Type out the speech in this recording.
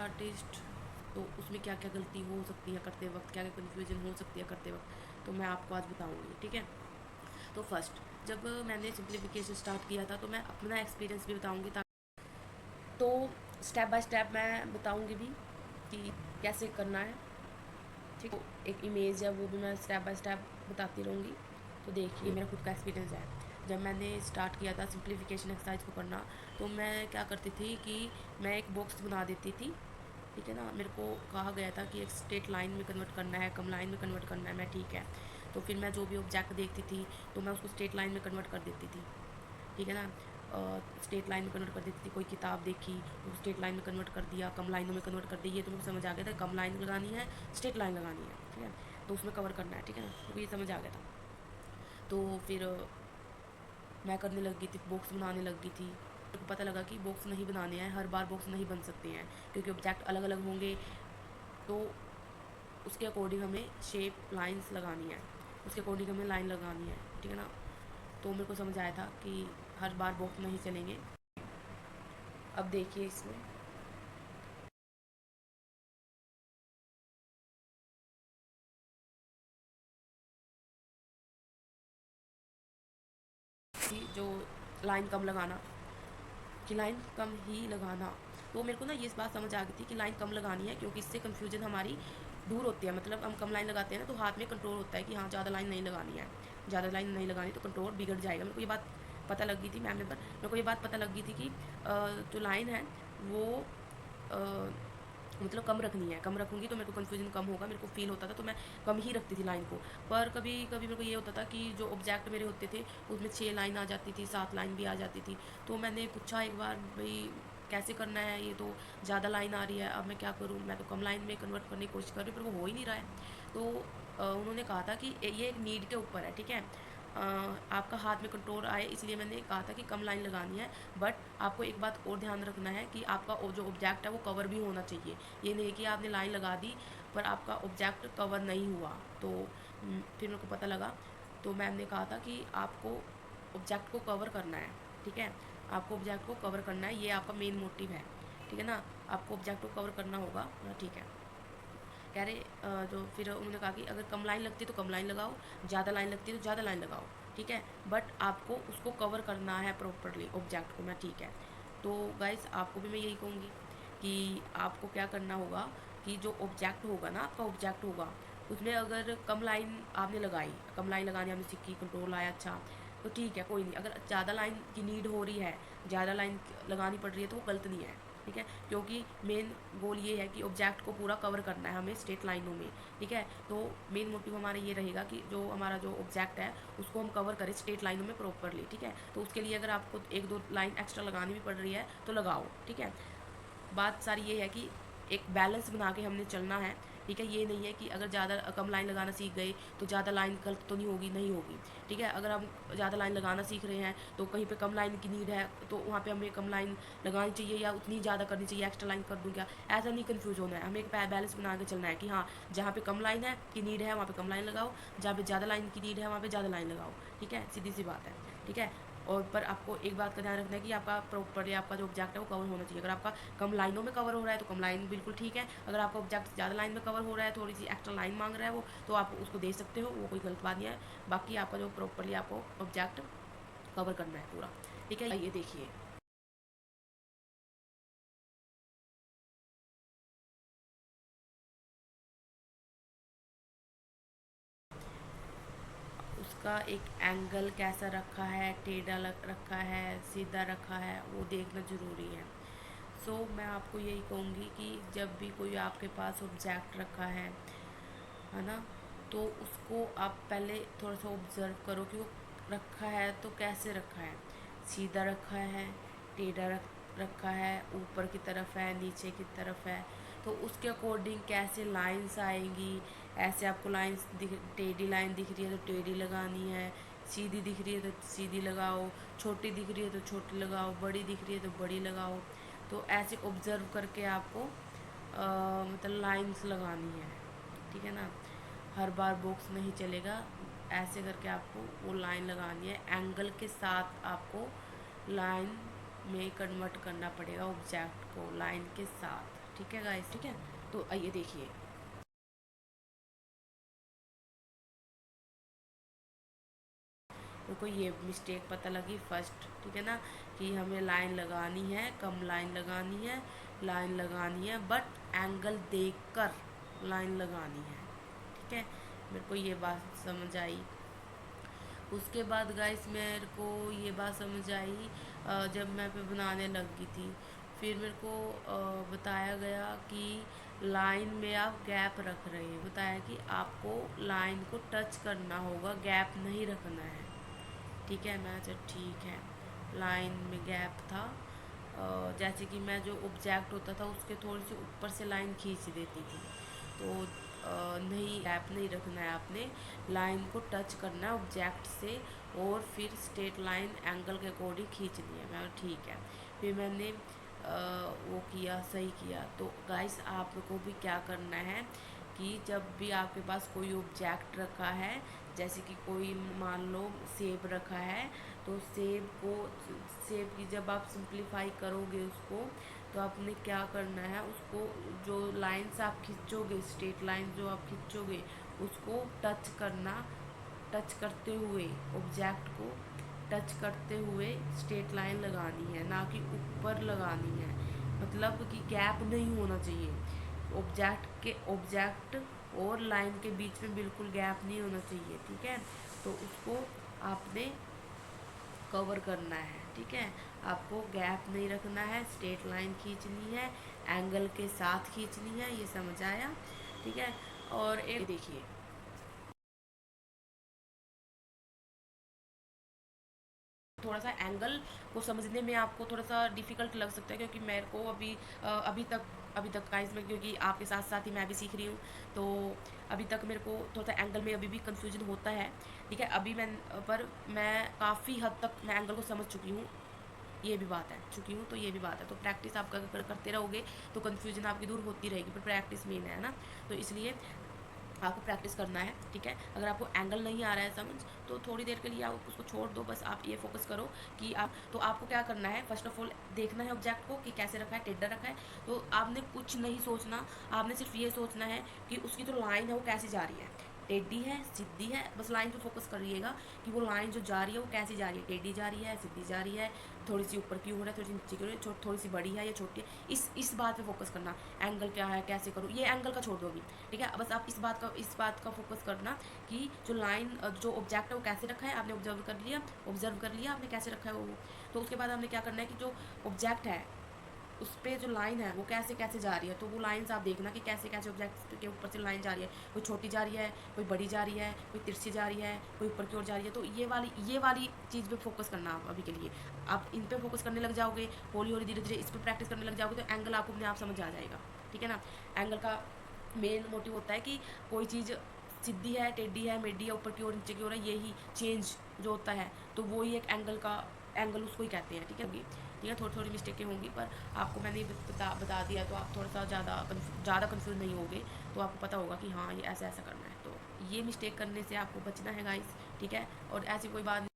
Artist, तो उसमें क्या क्या गलती हो सकती है करते वक्त, क्या क्या कन्फ्यूजन हो सकती है करते वक्त, तो मैं आपको आज बताऊँगी, ठीक है। तो फर्स्ट, जब मैंने सिंप्लीफिकेशन स्टार्ट किया था तो मैं अपना एक्सपीरियंस भी बताऊँगी, तो स्टेप बाय स्टेप मैं बताऊँगी भी कि कैसे करना है, ठीक। तो एक इमेज है वो भी मैं स्टेप बाय स्टेप बताती रहूँगी। तो देखिए, मेरा खुद का एक्सपीरियंस है। जब मैंने स्टार्ट किया था सिंप्लीफिकेशन एक्सरसाइज को करना, तो मैं क्या करती थी कि मैं एक बॉक्स बना देती थी, ठीक है ना। मेरे को कहा गया था कि एक स्ट्रेट लाइन में कन्वर्ट करना है, कम लाइन में कन्वर्ट करना है, मैं ठीक है। तो फिर मैं जो भी ऑब्जेक्ट देखती थी तो मैं उसको स्ट्रेट लाइन में कन्वर्ट कर देती थी, ठीक है ना। स्ट्रेट लाइन में कन्वर्ट कर देती थी। कोई किताब देखी तो स्ट्रेट लाइन में कन्वर्ट कर दिया, कम लाइनों में कन्वर्ट कर दी। ये तो मुझे समझ आ गया था, कम लाइन लगानी है, स्ट्रेट लाइन लगानी है, ठीक है, तो उसमें कवर करना है, ठीक है ना, तो ये समझ आ गया था। तो फिर मैं करने लग गई थी, बॉक्स बनाने लग गई थी। मेरे को पता लगा कि बॉक्स नहीं बनाने हैं, हर बार बॉक्स नहीं बन सकते हैं, क्योंकि ऑब्जेक्ट अलग अलग होंगे, तो उसके अकॉर्डिंग हमें शेप लाइंस लगानी है, उसके अकॉर्डिंग हमें लाइन लगानी है, ठीक है ना। तो मेरे को समझ आया था कि हर बार बॉक्स नहीं चलेंगे। अब देखिए इसमें कि जो लाइन कम लगाना, कि लाइन कम ही लगाना, तो मेरे को ना ये बात समझ आ गई थी कि लाइन कम लगानी है, क्योंकि इससे कन्फ्यूजन हमारी दूर होती है। मतलब हम कम लाइन लगाते हैं ना तो हाथ में कंट्रोल होता है कि हाँ ज़्यादा लाइन नहीं लगानी है, ज़्यादा लाइन नहीं लगानी तो कंट्रोल बिगड़ जाएगा। मेरे को ये बात पता लग गई थी मैम ने, पर मेरे को ये बात पता लग गई थी कि जो लाइन है वो अ, मतलब कम रखनी है, कम रखूँगी तो मेरे को कन्फ्यूजन कम होगा, मेरे को फील होता था, तो मैं कम ही रखती थी लाइन को। पर कभी कभी मेरे को ये होता था कि जो ऑब्जेक्ट मेरे होते थे उसमें 6 लाइन आ जाती थी, 7 लाइन भी आ जाती थी। तो मैंने पूछा एक बार, भाई कैसे करना है, ये तो ज़्यादा लाइन आ रही है, अब मैं क्या करूँ, मैं तो कम लाइन में कन्वर्ट करने की कोशिश कर रही हूँ पर वो हो ही नहीं रहा है। तो उन्होंने कहा था कि ये एक नीड के ऊपर है, ठीक है। आपका हाथ में कंट्रोल आए, इसलिए मैंने कहा था कि कम लाइन लगानी है। बट आपको एक बात और ध्यान रखना है कि आपका जो ऑब्जेक्ट है वो कवर भी होना चाहिए। ये नहीं कि आपने लाइन लगा दी पर आपका ऑब्जेक्ट कवर नहीं हुआ। तो फिर मेरे को पता लगा, तो मैम ने कहा था कि आपको ऑब्जेक्ट को कवर करना है, ठीक है, आपको ऑब्जेक्ट को कवर करना है, ये आपका मेन मोटिव है, ठीक है ना। आपको ऑब्जेक्ट को कवर करना होगा, ठीक है। कह रहे तो फिर उन्होंने कहा कि अगर कम लाइन लगती है तो कम लाइन लगाओ, ज़्यादा लाइन लगती है तो ज़्यादा लाइन लगाओ, ठीक है, बट आपको उसको कवर करना है प्रॉपरली ऑब्जेक्ट को, मैं ठीक है। तो गाइस आपको भी मैं यही कहूँगी कि आपको क्या करना होगा कि जो ऑब्जेक्ट होगा ना, आपका ऑब्जेक्ट होगा, उसमें अगर कम लाइन आपने लगाई, कम लाइन लगानी आपने सीखी, कंट्रोल आया, अच्छा, तो ठीक है, कोई नहीं। अगर ज़्यादा लाइन की नीड हो रही है, ज़्यादा लाइन लगानी पड़ रही है, तो वो गलत नहीं है, ठीक है, क्योंकि मेन गोल ये है कि ऑब्जेक्ट को पूरा कवर करना है हमें स्ट्रेट लाइनों में, ठीक है। तो मेन मोटिव हमारा ये रहेगा कि जो हमारा जो ऑब्जेक्ट है उसको हम कवर करें स्ट्रेट लाइनों में प्रॉपरली, ठीक है। तो उसके लिए अगर आपको एक दो लाइन एक्स्ट्रा लगानी भी पड़ रही है तो लगाओ, ठीक है। बात सारी ये है कि एक बैलेंस बना के हमने चलना है, ठीक है। ये नहीं है कि अगर ज़्यादा कम लाइन लगाना सीख गए तो ज़्यादा लाइन गलत तो नहीं होगी, नहीं होगी, ठीक है। अगर हम ज़्यादा लाइन लगाना सीख रहे हैं तो कहीं पे कम लाइन की नीड है तो वहाँ पे हमें कम लाइन लगानी चाहिए या उतनी ज़्यादा करनी चाहिए, एक्स्ट्रा लाइन कर दूँ क्या, ऐसा नहीं कन्फ्यूज होना है। हमें एक बैलेंस बना के चलना है कि हाँ, जहाँ पे कम लाइन है की नीड है वहाँ पे कम लाइन लगाओ, जहाँ पे ज़्यादा लाइन की नीड है वहाँ पे ज़्यादा लाइन लगाओ, ठीक है, सीधी सी बात है, ठीक है। और पर आपको एक बात का ध्यान रखना है कि आपका प्रॉपरली आपका जो ऑब्जेक्ट है वो कवर होना चाहिए। अगर आपका कम लाइनों में कवर हो रहा है तो कम लाइन बिल्कुल ठीक है। अगर आपका ऑब्जेक्ट ज़्यादा लाइन में कवर हो रहा है, थोड़ी सी एक्स्ट्रा लाइन मांग रहा है वो, तो आप उसको दे सकते हो, वो कोई गलत बात नहीं है। बाकी आपका जो प्रॉपरली आपको ऑब्जेक्ट कवर करना है पूरा, ठीक है। ये देखिए, उसका एक एंगल कैसा रखा है, टेढ़ा रखा है, सीधा रखा है, वो देखना ज़रूरी है। सो मैं आपको यही कहूँगी कि जब भी कोई आपके पास ऑब्जेक्ट रखा है ना, तो उसको आप पहले थोड़ा सा ऑब्ज़र्व करो कि वो रखा है तो कैसे रखा है, सीधा रखा है, टेढ़ा रखा है, ऊपर की तरफ है, नीचे की तरफ है, तो उसके अकॉर्डिंग कैसे लाइंस आएंगी। ऐसे आपको लाइंस टेढ़ी लाइन दिख रही है तो टेढ़ी लगानी है, सीधी दिख रही है तो सीधी लगाओ, छोटी दिख रही है तो छोटी लगाओ, बड़ी दिख रही है तो बड़ी लगाओ। तो ऐसे ऑब्ज़र्व करके आपको मतलब लाइंस लगानी है, ठीक है ना। हर बार बॉक्स नहीं चलेगा, ऐसे करके आपको वो लाइन लगानी है, एंगल के साथ आपको लाइन में कन्वर्ट करना पड़ेगा ऑब्जेक्ट को लाइन के साथ। ठीक है गाइस, ठीक है। तो आइए देखिए, मेरे को ये मिस्टेक पता लगी फर्स्ट, ठीक है ना, कि हमें लाइन लगानी है, कम लाइन लगानी है, लाइन लगानी है बट एंगल देखकर लाइन लगानी है, ठीक है। मेरे को ये बात समझ आई। उसके बाद गाइस मेरे को ये बात समझ आई जब मैं पे बनाने लगी थी, फिर मेरे को बताया गया कि लाइन में आप गैप रख रहे हैं, बताया कि आपको लाइन को टच करना होगा, गैप नहीं रखना है, ठीक है। मैं अच्छा ठीक है, लाइन में गैप था। जैसे कि मैं जो ऑब्जेक्ट होता था उसके थोड़ी सी ऊपर से लाइन खींच देती थी, तो नहीं, गैप नहीं रखना है आपने, लाइन को टच करना है ऑब्जेक्ट से और फिर स्ट्रेट लाइन एंगल के अकॉर्डिंग खींचनी है। मैं ठीक है, फिर मैंने वो किया, सही किया। तो गाइस आपको भी क्या करना है कि जब भी आपके पास कोई ऑब्जेक्ट रखा है, जैसे कि कोई मान लो सेब रखा है, तो सेब की जब आप सिंप्लीफाई करोगे उसको, तो आपने क्या करना है, उसको जो लाइंस आप खींचोगे, स्ट्रेट लाइन जो आप खींचोगे उसको टच करना, टच करते हुए ऑब्जेक्ट को टच करते हुए स्ट्रेट लाइन लगानी है, ना कि ऊपर लगानी है। मतलब कि गैप नहीं होना चाहिए ऑब्जेक्ट और लाइन के बीच में, बिल्कुल गैप नहीं होना चाहिए, ठीक है। तो उसको आपने कवर करना है, ठीक है। आपको गैप नहीं रखना है, स्ट्रेट लाइन खींचनी है, एंगल के साथ खींचनी है, ये समझ आया, ठीक है। और एक देखिए, थोड़ा सा एंगल को समझने में आपको थोड़ा सा डिफ़िकल्ट लग सकता है, क्योंकि मेरे को अभी तक का इसमें, क्योंकि आपके साथ साथ ही मैं भी सीख रही हूँ, तो अभी तक मेरे को थोड़ा सा एंगल में अभी भी कंफ्यूजन होता है, ठीक है। पर मैं काफ़ी हद तक मैं एंगल को समझ चुकी हूँ, ये भी बात है, चुकी हूँ, तो ये भी बात है। तो प्रैक्टिस आप करते रहोगे तो कन्फ्यूजन आपकी दूर होती रहेगी, पर प्रैक्टिस मेन है ना, तो इसलिए आपको प्रैक्टिस करना है, ठीक है। अगर आपको एंगल नहीं आ रहा है समझ, तो थोड़ी देर के लिए आप उसको छोड़ दो, बस आप ये फोकस करो कि आपको क्या करना है, फर्स्ट ऑफ ऑल देखना है ऑब्जेक्ट को कि कैसे रखा है, टेढ़ा रखा है, तो आपने कुछ नहीं सोचना, आपने सिर्फ ये सोचना है कि उसकी जो लाइन है वो कैसी जा रही है, टेढ़ी है, सीधी है, बस लाइन पे फोकस करिएगा कि वो लाइन जो जा रही है वो कैसी जा रही है, टेढ़ी जा रही है, सीधी जा रही है, थोड़ी सी ऊपर की हो रहा है, थोड़ी सी नीचे की हो रही है, थोड़ी सी बड़ी है या छोटी है, इस बात पे फोकस करना। एंगल क्या है, कैसे करूँ, ये एंगल का छोड़ दो अभी, ठीक है। बस आप इस बात का फोकस करना कि जो लाइन जो ऑब्जेक्ट है वो कैसे रखा है, आपने ऑब्जर्व कर लिया आपने कैसे रखा है वो। तो उसके बाद हमने क्या करना है कि जो ऑब्जेक्ट है उस पर जो लाइन है वो कैसे कैसे जा रही है, तो वो लाइंस आप देखना कि कैसे कैसे ऑब्जेक्ट के ऊपर से लाइन जा रही है, कोई छोटी जा रही है, कोई बड़ी जा रही है, कोई तिरछी जा रही है, कोई ऊपर की ओर जा रही है। तो ये वाली चीज़ पे फोकस करना आप अभी के लिए, आप इन पे फोकस करने लग जाओगे, हौली हौली धीरे धीरे इस पर प्रैक्टिस करने लग जाओगे, तो एंगल आपको अपने आप समझ आ जाएगा, ठीक है ना। एंगल का मेन मोटिव होता है कि कोई चीज़ सीधी है, टेढ़ी है, मेडी है, ऊपर की ओर, नीचे की ओर है, यही चेंज जो होता है, तो वो ही एक एंगल उसको ही कहते हैं, ठीक है। ठीक है, थोड़ी थोड़ी मिस्टेकें होंगी, पर आपको मैंने बता दिया, तो आप थोड़ा सा ज़्यादा कंफ्यूज नहीं होगे, तो आपको पता होगा कि हाँ ये ऐसा ऐसा करना है। तो ये मिस्टेक करने से आपको बचना है गाइस, ठीक है। और ऐसी कोई बात